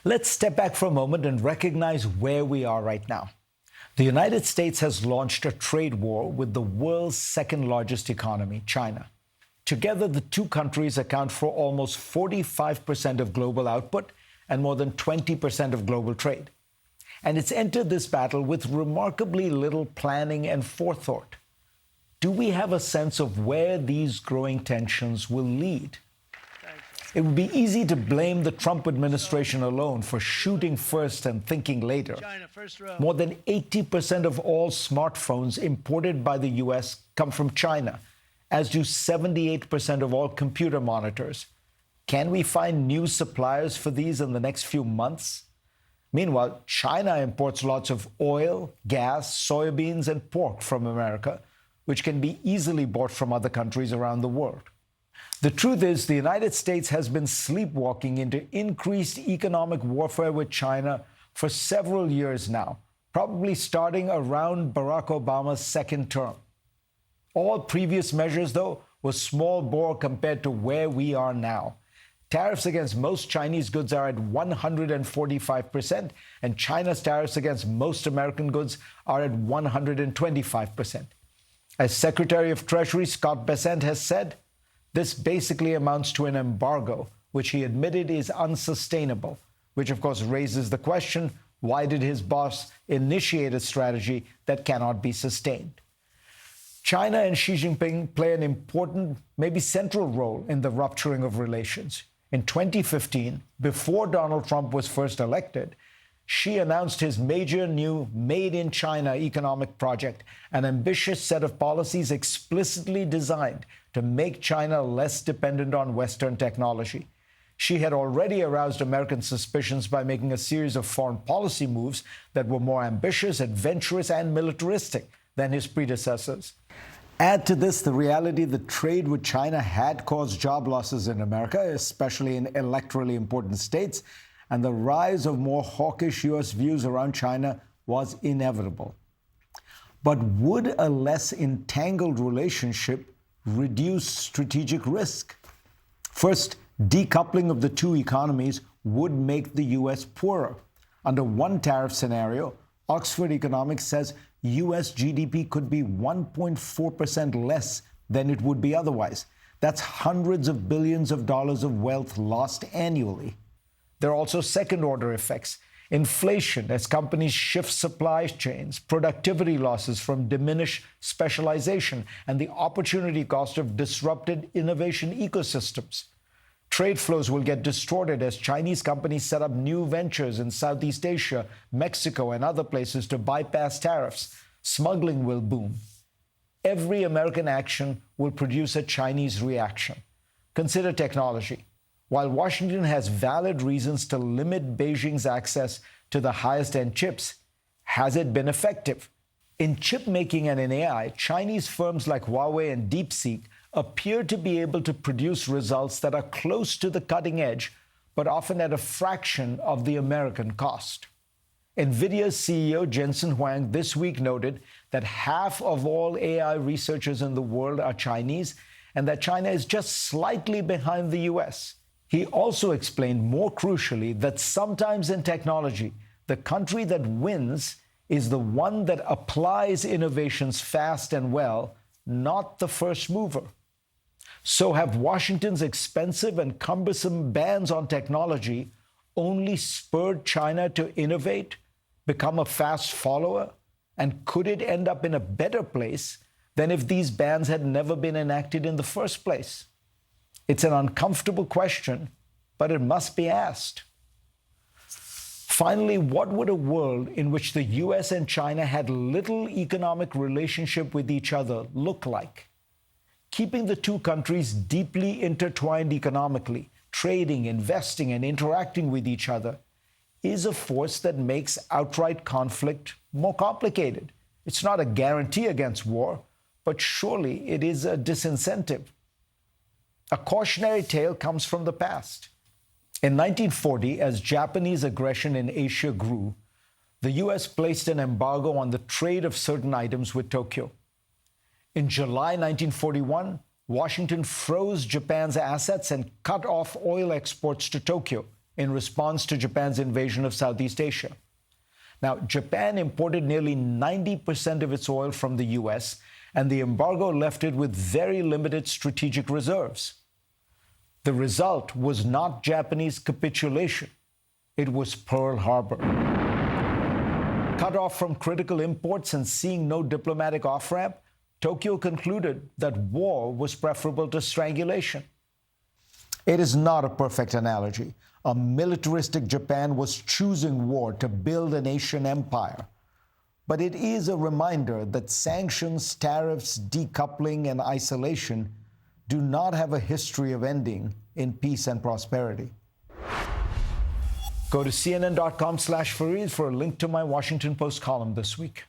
Let's step back for a moment and recognize where we are right now. The United States has launched a trade war with the world's second largest economy, China. Together, the two countries account for almost 45% of global output and more than 20% of global trade. And it's entered this battle with remarkably little planning and forethought. Do we have a sense of where these growing tensions will lead? It would be easy to blame the Trump administration alone for shooting first and thinking later. More than 80% of all smartphones imported by the U.S. come from China, as do 78% of all computer monitors. Can we find new suppliers for these in the next few months? Meanwhile, China imports lots of oil, gas, soybeans, and pork from America, which can be easily bought from other countries around the world. The truth is, the United States has been sleepwalking into increased economic warfare with China for several years now, probably starting around Barack Obama's second term. All previous measures, though, were small bore compared to where we are now. Tariffs against most Chinese goods are at 145%, and China's tariffs against most American goods are at 125%. As Secretary of Treasury Scott Bessent has said, this basically amounts to an embargo, which he admitted is unsustainable, which of course raises the question, why did his boss initiate a strategy that cannot be sustained? China and Xi Jinping play an important, maybe central role in the rupturing of relations. In 2015, before Donald Trump was first elected, Xi announced his major new Made in China economic project, an ambitious set of policies explicitly designed to make China less dependent on Western technology. Xi had already aroused American suspicions by making a series of foreign policy moves that were more ambitious, adventurous, and militaristic than his predecessors. Add to this the reality that trade with China had caused job losses in America, especially in electorally important states, and the rise of more hawkish U.S. views around China was inevitable. But would a less entangled relationship reduce strategic risk? First, decoupling of the two economies would make the U.S. poorer. Under one tariff scenario, Oxford Economics says U.S. GDP could be 1.4% less than it would be otherwise. That's hundreds of billions of dollars of wealth lost annually. There are also second-order effects. Inflation as companies shift supply chains, productivity losses from diminished specialization, and the opportunity cost of disrupted innovation ecosystems. Trade flows will get distorted as Chinese companies set up new ventures in Southeast Asia, Mexico, and other places to bypass tariffs. Smuggling will boom. Every American action will produce a Chinese reaction. Consider technology. While Washington has valid reasons to limit Beijing's access to the highest-end chips, has it been effective? In chip making and in AI, Chinese firms like Huawei and DeepSeek appear to be able to produce results that are close to the cutting edge, but often at a fraction of the American cost. NVIDIA's CEO Jensen Huang this week noted that half of all AI researchers in the world are Chinese, and that China is just slightly behind the U.S. He also explained, more crucially, that sometimes in technology, the country that wins is the one that applies innovations fast and well, not the first mover. So have Washington's expensive and cumbersome bans on technology only spurred China to innovate, become a fast follower? And could it end up in a better place than if these bans had never been enacted in the first place? It's an uncomfortable question, but it must be asked. Finally, what would a world in which the U.S. and China had little economic relationship with each other look like? Keeping the two countries deeply intertwined economically, trading, investing, and interacting with each other is a force that makes outright conflict more complicated. It's not a guarantee against war, but surely it is a disincentive. A cautionary tale comes from the past. In 1940, as Japanese aggression in Asia grew, the U.S. placed an embargo on the trade of certain items with Tokyo. In July 1941, Washington froze Japan's assets and cut off oil exports to Tokyo, in response to Japan's invasion of Southeast Asia. Now, Japan imported nearly 90% of its oil from the U.S., and the embargo left it with very limited strategic reserves. The result was not Japanese capitulation. It was Pearl Harbor. Cut off from critical imports and seeing no diplomatic off-ramp, Tokyo concluded that war was preferable to strangulation. It is not a perfect analogy. A militaristic Japan was choosing war to build a nation empire. But it is a reminder that sanctions, tariffs, decoupling, and isolation do not have a history of ending in peace and prosperity. Go to cnn.com/Fareed for a link to my Washington Post column this week.